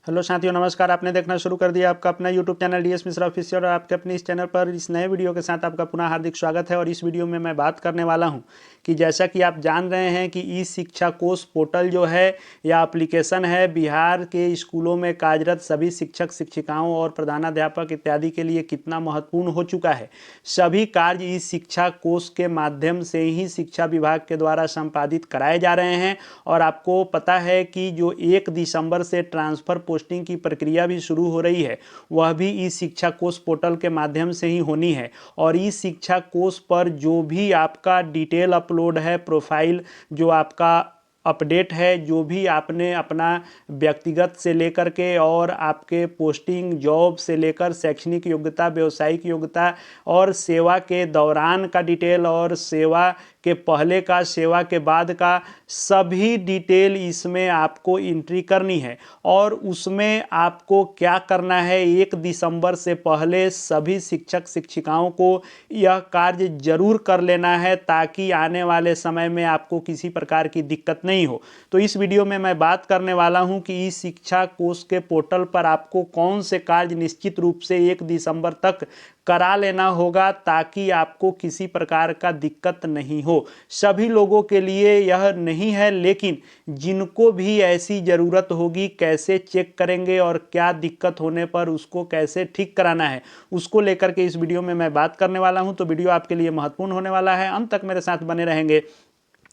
Hello साथियों, नमस्कार। आपने देखना शुरू कर दिया आपका अपना YouTube channel DS Mishra official और आपके अपने इस चैनल पर इस नए वीडियो के साथ आपका पुनः हार्दिक स्वागत है। और इस वीडियो में मैं बात करने वाला हूं कि जैसा कि आप जान रहे हैं कि ई शिक्षा कोष पोर्टल जो है या एप्लीकेशन है, बिहार के स्कूलों में कार्यरत सभी शिक्षक शिक्षिकाओं और प्रधानाध्यापक इत्यादि के लिए कितना महत्वपूर्ण हो चुका है। सभी कार्य ई शिक्षा कोष के माध्यम से ही शिक्षा विभाग के द्वारा संपादित कराए जा रहे हैं। और आपको पता है कि जो 1 दिसंबर से ट्रांसफ़र पोस्टिंग की प्रक्रिया भी शुरू हो रही है, वह भी ई शिक्षा कोष पोर्टल के माध्यम से ही होनी है। और ई शिक्षा कोष पर जो भी आपका डिटेल अपलोड है, प्रोफाइल जो आपका अपडेट है, जो भी आपने अपना व्यक्तिगत से लेकर के और आपके पोस्टिंग, जॉब से लेकर शैक्षणिक योग्यता, व्यावसायिक योग्यता और सेवा के दौरान का डिटेल और सेवा के पहले का, सेवा के बाद का, सभी डिटेल इसमें आपको एंट्री करनी है। और उसमें आपको क्या करना है, 1 दिसंबर से पहले सभी शिक्षक शिक्षिकाओं को यह कार्य जरूर कर लेना है, ताकि आने वाले समय में आपको किसी प्रकार की दिक्कत नहीं हो। तो इस वीडियो में मैं बात करने वाला हूं कि ई शिक्षा कोष के पोर्टल पर आपको कौन से कार्य निश्चित रूप से 1 दिसंबर तक करा लेना होगा, ताकि आपको किसी प्रकार का दिक्कत नहीं हो। सभी लोगों के लिए यह नहीं है, लेकिन जिनको भी ऐसी ज़रूरत होगी, कैसे चेक करेंगे और क्या दिक्कत होने पर उसको कैसे ठीक कराना है, उसको लेकर के इस वीडियो में मैं बात करने वाला हूं। तो वीडियो आपके लिए महत्वपूर्ण होने वाला है, अंत तक मेरे साथ बने रहेंगे।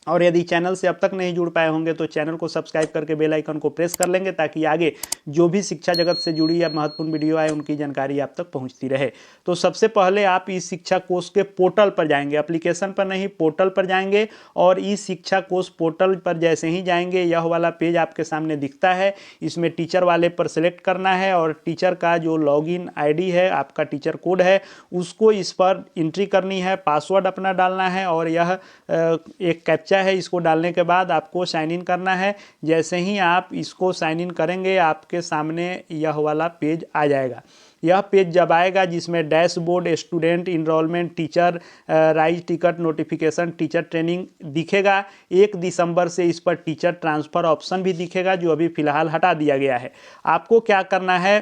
और यदि चैनल से अब तक नहीं जुड़ पाए होंगे तो चैनल को सब्सक्राइब करके बेल आइकन को प्रेस कर लेंगे, ताकि आगे जो भी शिक्षा जगत से जुड़ी या महत्वपूर्ण वीडियो आए उनकी जानकारी आप तक पहुंचती रहे। तो सबसे पहले आप ई शिक्षा कोष के पोर्टल पर जाएंगे, एप्लीकेशन पर नहीं, पोर्टल पर जाएंगे। और ई शिक्षा कोष पोर्टल पर जैसे ही जाएंगे, यह वाला पेज आपके सामने दिखता है। इसमें टीचर वाले पर सेलेक्ट करना है और टीचर का जो लॉगिन आईडी है, आपका टीचर कोड है, उसको इस पर एंट्री करनी है, पासवर्ड अपना डालना है और यह एक कैप्चा है। इसको डालने के बाद आपको साइन इन करना है। जैसे ही आप इसको साइन इन करेंगे, आपके सामने यह वाला पेज आ जाएगा। यह पेज जब आएगा, जिसमें dashboard, student enrolment, teacher raise ticket, notification, teacher training दिखेगा। 1 दिसंबर से इस पर टीचर ट्रांसफ़र ऑप्शन भी दिखेगा, जो अभी फ़िलहाल हटा दिया गया है। आपको क्या करना है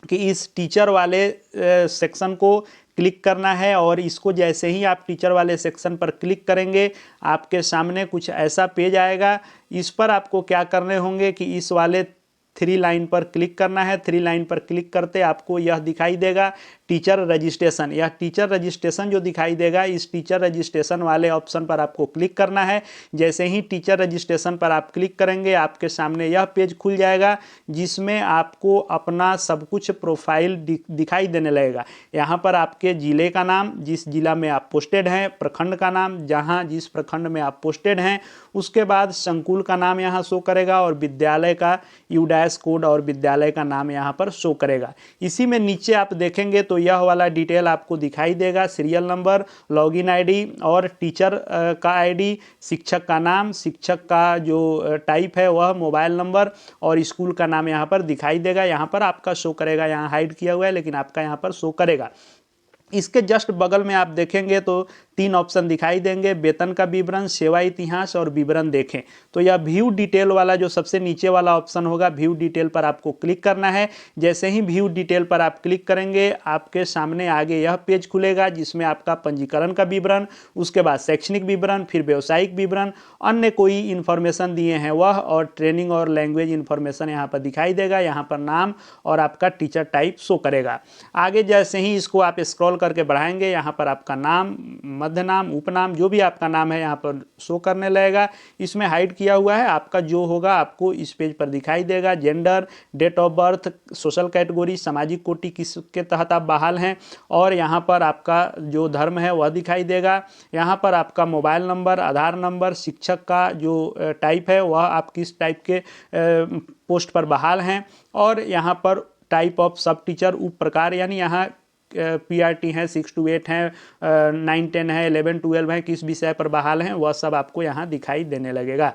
कि इस टीचर वाले सेक्शन को क्लिक करना है। और इसको जैसे ही आप टीचर वाले सेक्शन पर क्लिक करेंगे, आपके सामने कुछ ऐसा पेज आएगा। इस पर आपको क्या करने होंगे कि इस वाले 3 लाइन पर क्लिक करना है। 3 लाइन पर क्लिक करते आपको यह दिखाई देगा टीचर रजिस्ट्रेशन। यह टीचर रजिस्ट्रेशन जो दिखाई देगा, इस टीचर रजिस्ट्रेशन वाले ऑप्शन पर आपको क्लिक करना है। जैसे ही टीचर रजिस्ट्रेशन पर आप क्लिक करेंगे, आपके सामने यह पेज खुल जाएगा, जिसमें आपको अपना सब कुछ प्रोफाइल दिखाई देने लगेगा। यहाँ पर आपके ज़िले का नाम, जिस जिला में आप पोस्टेड हैं, प्रखंड का नाम, जिस प्रखंड में आप पोस्टेड हैं, उसके बाद संकुल का नाम यहाँ शो करेगा और विद्यालय का यूडैश कोड और विद्यालय का नाम यहाँ पर शो करेगा। इसी में नीचे आप देखेंगे तो यह वाला डिटेल आपको दिखाई देगा, सीरियल नंबर, लॉगिन आईडी और टीचर का आईडी, शिक्षक का नाम, शिक्षक का जो टाइप है वह, मोबाइल नंबर और स्कूल का नाम यहाँ पर दिखाई देगा। यहाँ पर आपका शो करेगा, यहाँ हाइड किया हुआ है लेकिन आपका यहाँ पर शो करेगा। इसके जस्ट बगल में आप देखेंगे तो 3 ऑप्शन दिखाई देंगे, वेतन का विवरण, सेवा इतिहास और विवरण देखें। तो यह व्यू डिटेल वाला जो सबसे नीचे वाला ऑप्शन होगा, व्यू डिटेल पर आपको क्लिक करना है। जैसे ही व्यू डिटेल पर आप क्लिक करेंगे, आपके सामने आगे यह पेज खुलेगा, जिसमें आपका पंजीकरण का विवरण, उसके बाद शैक्षणिक विवरण, फिर व्यावसायिक विवरण, अन्य कोई इन्फॉर्मेशन दिए हैं वह, और ट्रेनिंग और लैंग्वेज इन्फॉर्मेशन यहाँ पर दिखाई देगा। यहाँ पर नाम और आपका टीचर टाइप शो करेगा। आगे जैसे ही इसको आप स्क्रॉल करके बढ़ाएंगे, यहाँ पर आपका नाम, मध्य नाम, उपनाम, जो भी आपका नाम है यहाँ पर शो करने लगेगा। इसमें हाइड किया हुआ है, आपका जो होगा आपको इस पेज पर दिखाई देगा। Gender, date of birth, social category, सामाजिक कोटि किसके तहत आप बहाल हैं, और यहाँ पर आपका जो धर्म है वह दिखाई देगा। यहाँ पर आपका मोबाइल नंबर, आधार नंबर, शिक्षक का जो टाइप है वह, आप किस टाइप के पोस्ट पर बहाल हैं, और यहाँ पर टाइप ऑफ सब टीचर, उप प्रकार, यानी यहाँ PRT हैं, 6 to 8 हैं, 9 10 है, 11 12 हैं, किस विषय पर बहाल हैं, वह सब आपको यहाँ दिखाई देने लगेगा।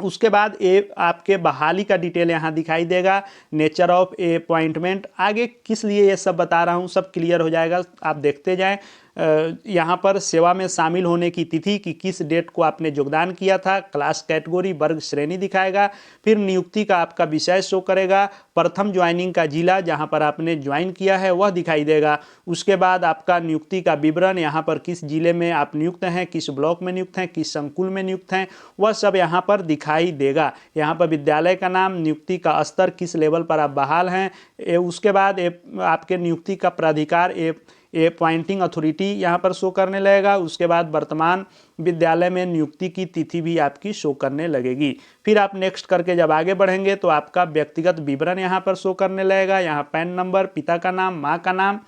उसके बाद आपके बहाली का डिटेल यहाँ दिखाई देगा, नेचर ऑफ अपॉइंटमेंट। आगे किस लिए ये सब बता रहा हूँ, सब क्लियर हो जाएगा, आप देखते जाएं। यहाँ पर सेवा में शामिल होने की तिथि कि किस डेट को आपने योगदान किया था, क्लास कैटेगरी वर्ग श्रेणी दिखाएगा, फिर नियुक्ति का आपका विषय शो करेगा, प्रथम ज्वाइनिंग का जिला जहाँ पर आपने ज्वाइन किया है वह दिखाई देगा। उसके बाद आपका नियुक्ति का विवरण, यहाँ पर किस जिले में आप नियुक्त हैं, किस ब्लॉक में नियुक्त हैं, किस संकुल में नियुक्त हैं, वह सब यहाँ पर दिखाई देगा। यहाँ पर विद्यालय का नाम, नियुक्ति का स्तर, किस लेवल पर आप बहाल हैं, उसके बाद आपके नियुक्ति का प्राधिकार अपॉइंटिंग अथॉरिटी यहाँ पर शो करने लगेगा। उसके बाद वर्तमान विद्यालय में नियुक्ति की तिथि भी आपकी शो करने लगेगी। फिर आप नेक्स्ट करके जब आगे बढ़ेंगे तो आपका व्यक्तिगत विवरण यहाँ पर शो करने लगेगा। यहाँ पैन नंबर, पिता का नाम, माँ का नाम।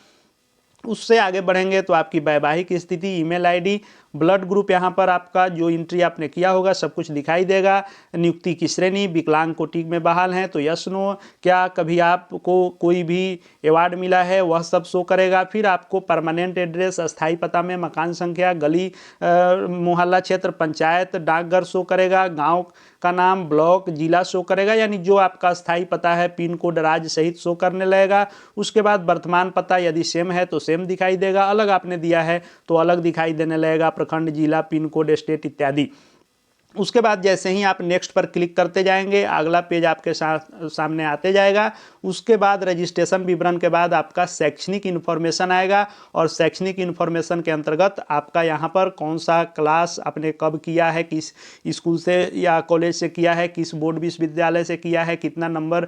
उससे आगे बढ़ेंगे तो आपकी वैवाहिक स्थिति, ईमेल आईडी, ब्लड ग्रुप, यहाँ पर आपका जो एंट्री आपने किया होगा सब कुछ दिखाई देगा। नियुक्ति की श्रेणी, विकलांग कोटि में बहाल हैं तो यस नो, क्या कभी आपको कोई भी अवार्ड मिला है, वह सब शो करेगा। फिर आपको परमानेंट एड्रेस, अस्थाई पता में मकान संख्या, गली, मोहल्ला क्षेत्र, पंचायत, डाकघर शो करेगा, गांव का नाम, ब्लॉक, जिला शो करेगा, यानी जो आपका स्थायी पता है, पिन कोड, राज्य सहित शो करने लगेगा। उसके बाद वर्तमान पता यदि सेम है तो सेम दिखाई देगा, अलग आपने दिया है तो अलग दिखाई देने लगेगा, प्रखंड, जिला, पिन कोड, स्टेट इत्यादि। उसके बाद जैसे ही आप नेक्स्ट पर क्लिक करते जाएंगे अगला पेज आपके सामने आते जाएगा। उसके बाद रजिस्ट्रेशन विवरण के बाद आपका शैक्षणिक इन्फॉर्मेशन आएगा और शैक्षणिक इन्फॉर्मेशन के अंतर्गत आपका यहाँ पर कौन सा क्लास आपने कब किया है, किस स्कूल से या कॉलेज से किया है, किस बोर्ड विश्वविद्यालय से किया है, कितना नंबर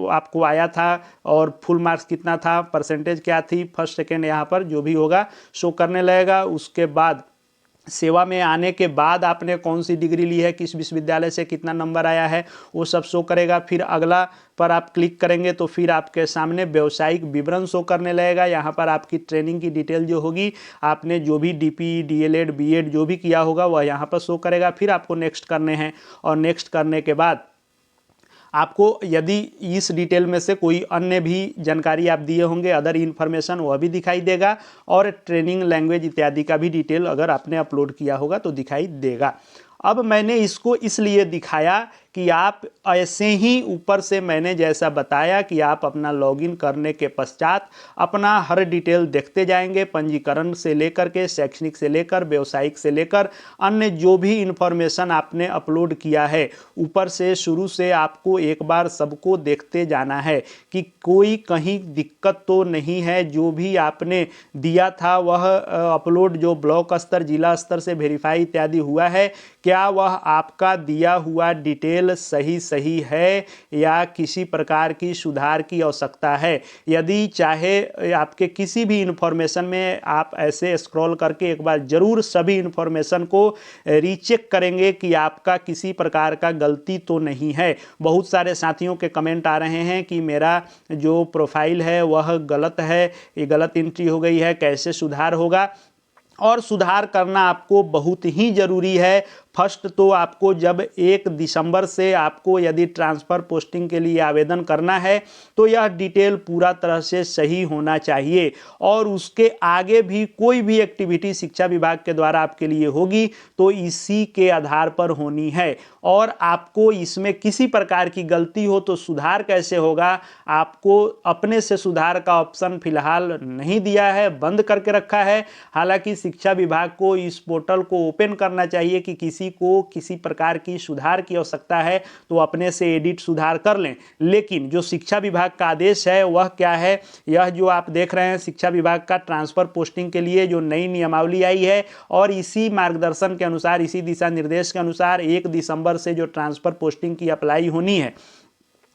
आपको आया था और फुल मार्क्स कितना था, परसेंटेज क्या थी, फर्स्ट सेकेंड, यहाँ पर जो भी होगा शो करने लगेगा। उसके बाद सेवा में आने के बाद आपने कौन सी डिग्री ली है, किस विश्वविद्यालय से कितना नंबर आया है, वो सब शो करेगा। फिर अगला पर आप क्लिक करेंगे तो फिर आपके सामने व्यावसायिक विवरण शो करने लगेगा। यहाँ पर आपकी ट्रेनिंग की डिटेल जो होगी, आपने जो भी डीपी, डीएलएड, बीएड जो भी किया होगा वह यहाँ पर शो करेगा। फिर आपको नेक्स्ट करने हैं और नेक्स्ट करने के बाद आपको यदि इस डिटेल में से कोई अन्य भी जानकारी आप दिए होंगे, अदर इन्फॉर्मेशन, वह भी दिखाई देगा और ट्रेनिंग, लैंग्वेज इत्यादि का भी डिटेल अगर आपने अपलोड किया होगा तो दिखाई देगा। अब मैंने इसको इसलिए दिखाया कि आप ऐसे ही ऊपर से मैंने जैसा बताया कि आप अपना लॉगिन करने के पश्चात अपना हर डिटेल देखते जाएंगे, पंजीकरण से लेकर के, शैक्षणिक से लेकर, व्यावसायिक से लेकर अन्य जो भी इन्फॉर्मेशन आपने अपलोड किया है, ऊपर से शुरू से आपको एक बार सबको देखते जाना है कि कोई कहीं दिक्कत तो नहीं है। जो भी आपने दिया था वह अपलोड जो ब्लॉक स्तर, जिला स्तर से वेरीफाई इत्यादि हुआ है, क्या वह आपका दिया हुआ डिटेल सही है या किसी प्रकार की सुधार की आवश्यकता है। यदि चाहे आपके किसी भी इंफॉर्मेशन में आप ऐसे स्क्रॉल करके एक बार जरूर सभी इंफॉर्मेशन को रीचेक करेंगे कि आपका किसी प्रकार का गलती तो नहीं है। बहुत सारे साथियों के कमेंट आ रहे हैं कि मेरा जो प्रोफाइल है वह गलत है, ये गलत एंट्री हो गई है, कैसे सुधार होगा। और सुधार करना आपको बहुत ही ज़रूरी है। फर्स्ट तो आपको जब 1 दिसंबर से आपको यदि ट्रांसफ़र पोस्टिंग के लिए आवेदन करना है तो यह डिटेल पूरा तरह से सही होना चाहिए और उसके आगे भी कोई भी एक्टिविटी शिक्षा विभाग के द्वारा आपके लिए होगी तो इसी के आधार पर होनी है। और आपको इसमें किसी प्रकार की गलती हो तो सुधार कैसे होगा, आपको अपने से सुधार का ऑप्शन फिलहाल नहीं दिया है, बंद करके रखा है। हालांकि शिक्षा विभाग को इस पोर्टल को ओपन करना चाहिए कि किसी को किसी प्रकार की सुधार की आवश्यकता है तो अपने से एडिट सुधार कर लें। लेकिन जो शिक्षा विभाग का आदेश है वह क्या है, यह जो आप देख रहे हैं शिक्षा विभाग का ट्रांसफर पोस्टिंग के लिए जो नई नियमावली आई है और इसी मार्गदर्शन के अनुसार, इसी दिशा निर्देश के अनुसार 1 दिसंबर से जो ट्रांसफर पोस्टिंग की अप्लाई होनी है,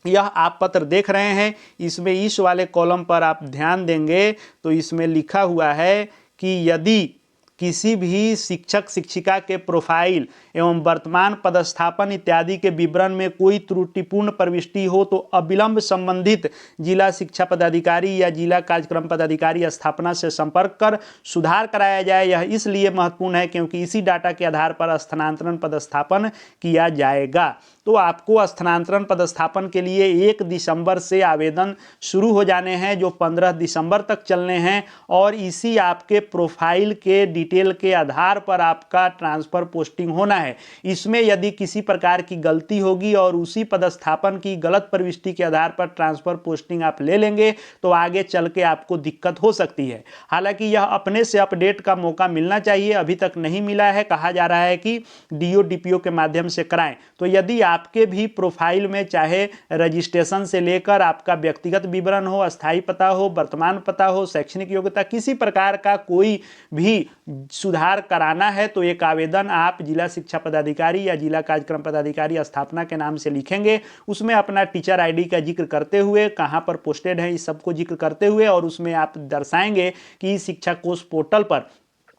यह आप पत्र देख रहे हैं। इसमें इस वाले कॉलम पर आप ध्यान देंगे तो इसमें लिखा हुआ है कि यदि किसी भी शिक्षक शिक्षिका के प्रोफाइल एवं वर्तमान पदस्थापन इत्यादि के विवरण में कोई त्रुटिपूर्ण प्रविष्टि हो तो अविलंब संबंधित जिला शिक्षा पदाधिकारी या जिला कार्यक्रम पदाधिकारी स्थापना से संपर्क कर सुधार कराया जाए। यह इसलिए महत्वपूर्ण है क्योंकि इसी डाटा के आधार पर स्थानांतरण पदस्थापन किया जाएगा। तो आपको स्थानांतरण पदस्थापन के लिए 1 दिसंबर से आवेदन शुरू हो जाने हैं, जो 15 दिसंबर तक चलने हैं। और इसी आपके प्रोफाइल के डिटेल के आधार पर आपका ट्रांसफ़र पोस्टिंग होना है। इसमें यदि किसी प्रकार की गलती होगी और उसी पदस्थापन की गलत प्रविष्टि के आधार पर ट्रांसफ़र पोस्टिंग आप ले लेंगे तो आगे चल के आपको दिक्कत हो सकती है। हालांकि यह अपने से अपडेट का मौका मिलना चाहिए, अभी तक नहीं मिला है। कहा जा रहा है कि डीओ डीपीओ के माध्यम से कराएं। तो यदि आपके भी प्रोफाइल में चाहे रजिस्ट्रेशन से लेकर आपका व्यक्तिगत विवरण हो, अस्थायी पता हो, वर्तमान पता हो, शैक्षणिक योग्यता, किसी प्रकार का कोई भी सुधार कराना है तो एक आवेदन आप जिला शिक्षा पदाधिकारी या जिला कार्यक्रम पदाधिकारी स्थापना के नाम से लिखेंगे। उसमें अपना टीचर आईडी का जिक्र करते हुए, कहां पर पोस्टेड है, इस सबको जिक्र करते हुए, और उसमें आप दर्शाएंगे कि शिक्षा कोष पोर्टल पर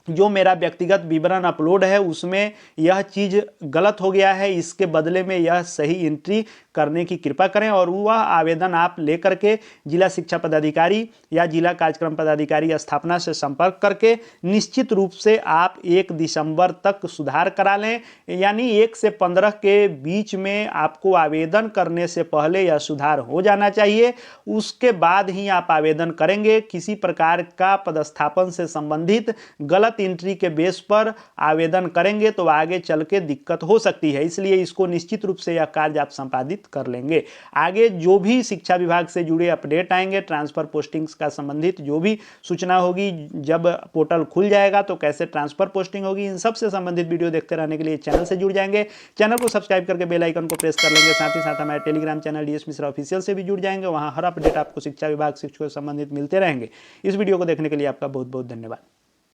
जो मेरा व्यक्तिगत विवरण अपलोड है उसमें यह चीज़ गलत हो गया है, इसके बदले में यह सही एंट्री करने की कृपा करें। और वह आवेदन आप लेकर के जिला शिक्षा पदाधिकारी या जिला कार्यक्रम पदाधिकारी स्थापना से संपर्क करके निश्चित रूप से आप 1 दिसंबर तक सुधार करा लें। यानी 1 से 15 के बीच में आपको आवेदन करने से पहले यह सुधार हो जाना चाहिए। उसके बाद ही आप आवेदन करेंगे। किसी प्रकार का पदस्थापन से संबंधित गलत एंट्री के बेस पर आवेदन करेंगे तो आगे चल के दिक्कत हो सकती है। इसलिए इसको निश्चित रूप से यह कार्य आप संपादित कर लेंगे। आगे जो भी शिक्षा विभाग से जुड़े अपडेट आएंगे, ट्रांसफर पोस्टिंग्स का संबंधित जो भी सूचना होगी, जब पोर्टल खुल जाएगा तो कैसे ट्रांसफर पोस्टिंग होगी, इन सब से संबंधित वीडियो देखते रहने के लिए चैनल से जुड़ जाएंगे। चैनल को सब्सक्राइब करके बेल आइकन को प्रेस कर लेंगे। साथ ही साथ हमारे Telegram channel DS Mishra official से भी जुड़ जाएंगे। वहां हर अपडेट आपको शिक्षा विभाग शिक्षकों से संबंधित मिलते रहेंगे। इस वीडियो को देखने के लिए आपका बहुत बहुत धन्यवाद।